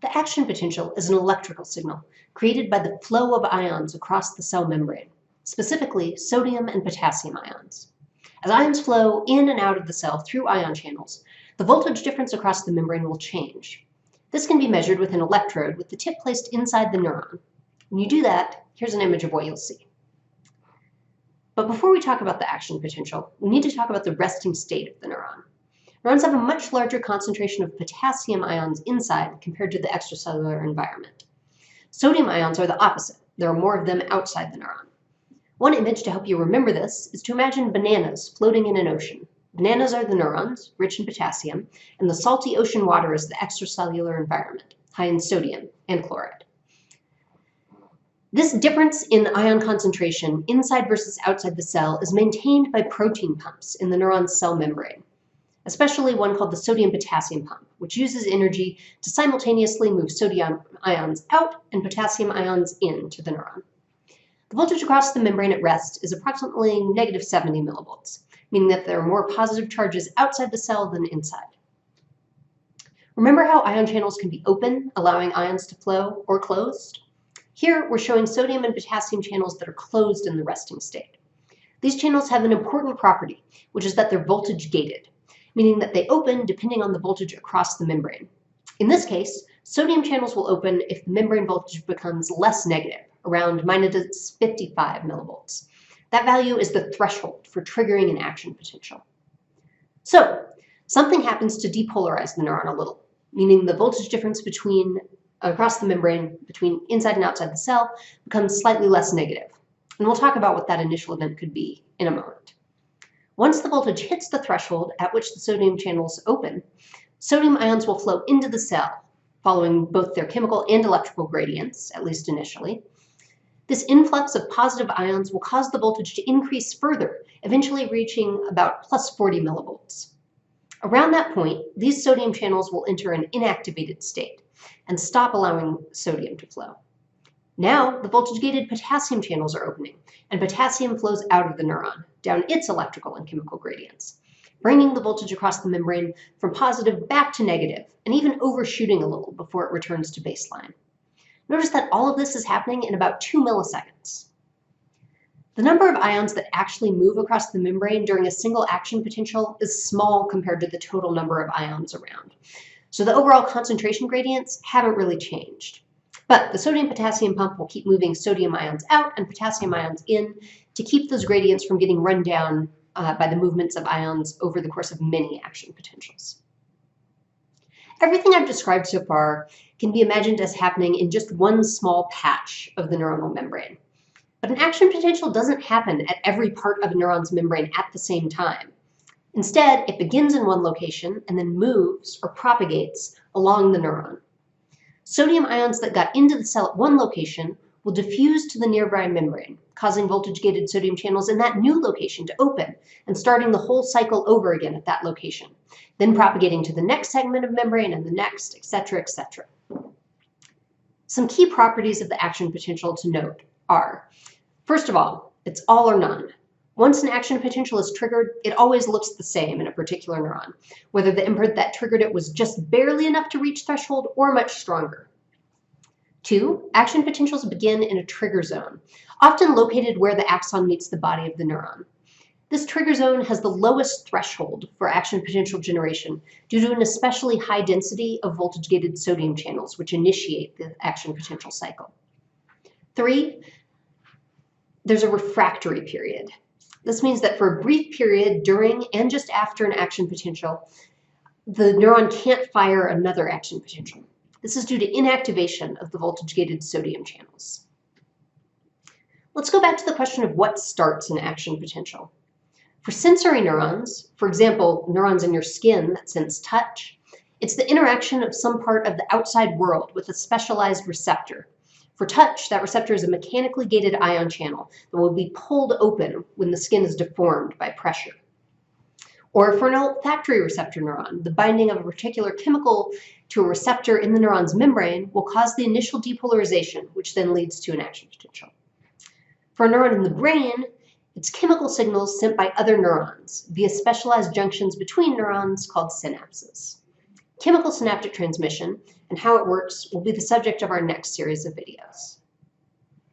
The action potential is an electrical signal created by the flow of ions across the cell membrane, specifically sodium and potassium ions. As ions flow in and out of the cell through ion channels, the voltage difference across the membrane will change. This can be measured with an electrode with the tip placed inside the neuron. When you do that, here's an image of what you'll see. But before we talk about the action potential, we need to talk about the resting state of the neuron. Neurons have a much larger concentration of potassium ions inside compared to the extracellular environment. Sodium ions are the opposite. There are more of them outside the neuron. One image to help you remember this is to imagine bananas floating in an ocean. Bananas are the neurons, rich in potassium, and the salty ocean water is the extracellular environment, high in sodium and chloride. This difference in ion concentration inside versus outside the cell is maintained by protein pumps in the neuron's cell membrane, especially one called the sodium-potassium pump, which uses energy to simultaneously move sodium ions out and potassium ions into the neuron. The voltage across the membrane at rest is approximately -70 millivolts, meaning that there are more positive charges outside the cell than inside. Remember how ion channels can be open, allowing ions to flow, or closed? Here, we're showing sodium and potassium channels that are closed in the resting state. These channels have an important property, which is that they're voltage gated, meaning that they open depending on the voltage across the membrane. In this case, sodium channels will open if the membrane voltage becomes less negative, around -55 millivolts. That value is the threshold for triggering an action potential. So, something happens to depolarize the neuron a little, meaning the voltage difference across the membrane between inside and outside the cell becomes slightly less negative. And we'll talk about what that initial event could be in a moment. Once the voltage hits the threshold at which the sodium channels open, sodium ions will flow into the cell, following both their chemical and electrical gradients, at least initially. This influx of positive ions will cause the voltage to increase further, eventually reaching about +40 millivolts. Around that point, these sodium channels will enter an inactivated state and stop allowing sodium to flow. Now, the voltage-gated potassium channels are opening, and potassium flows out of the neuron, down its electrical and chemical gradients, bringing the voltage across the membrane from positive back to negative, and even overshooting a little before it returns to baseline. Notice that all of this is happening in about 2 milliseconds. The number of ions that actually move across the membrane during a single action potential is small compared to the total number of ions around. So the overall concentration gradients haven't really changed. But the sodium-potassium pump will keep moving sodium ions out and potassium ions in to keep those gradients from getting run down by the movements of ions over the course of many action potentials. Everything I've described so far can be imagined as happening in just one small patch of the neuronal membrane. But an action potential doesn't happen at every part of a neuron's membrane at the same time. Instead, it begins in one location and then moves or propagates along the neuron. Sodium ions that got into the cell at one location will diffuse to the nearby membrane, causing voltage-gated sodium channels in that new location to open and starting the whole cycle over again at that location, then propagating to the next segment of membrane and the next, etc., etc. Some key properties of the action potential to note are, first of all, it's all or none. Once an action potential is triggered, it always looks the same in a particular neuron, whether the input that triggered it was just barely enough to reach threshold or much stronger. 2, action potentials begin in a trigger zone, often located where the axon meets the body of the neuron. This trigger zone has the lowest threshold for action potential generation due to an especially high density of voltage-gated sodium channels, which initiate the action potential cycle. 3, there's a refractory period. This means that for a brief period during and just after an action potential, the neuron can't fire another action potential. This is due to inactivation of the voltage-gated sodium channels. Let's go back to the question of what starts an action potential. For sensory neurons, for example, neurons in your skin that sense touch, it's the interaction of some part of the outside world with a specialized receptor. For touch, that receptor is a mechanically gated ion channel that will be pulled open when the skin is deformed by pressure. Or for an olfactory receptor neuron, the binding of a particular chemical to a receptor in the neuron's membrane will cause the initial depolarization, which then leads to an action potential. For a neuron in the brain, it's chemical signals sent by other neurons via specialized junctions between neurons called synapses. Chemical synaptic transmission and how it works will be the subject of our next series of videos.